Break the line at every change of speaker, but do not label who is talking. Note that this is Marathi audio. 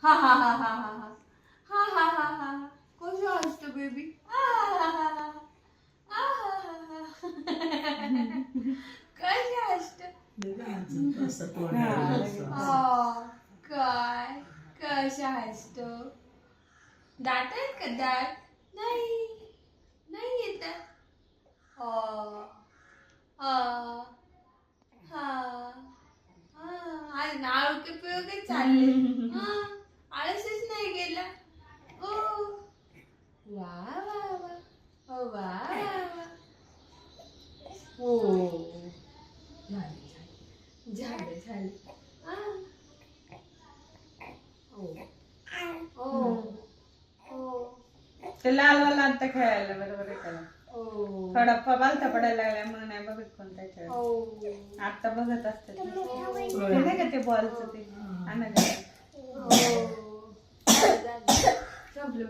हा हा हा हा हा हा हा हा हा हा कसं असतं बेबी कसं असतं काय कसं असतं दात आहेत का दात नाही नाही येत हा आज नाव के प्रयोग चालले आळसच नाही गेला ओ वा वा वा ओ वा वा वा हो झाले झाले ओ ओ ओ
ते लालवाला आता खेळायला बरोबर आहे त्याला
ओ
थोडा बालता पडायला लागला म्हणून नाही बघत कोण त्याच्यावर
ओ
आता बघत असते ते नाही का ते बॉलचं ते आणा
संपलं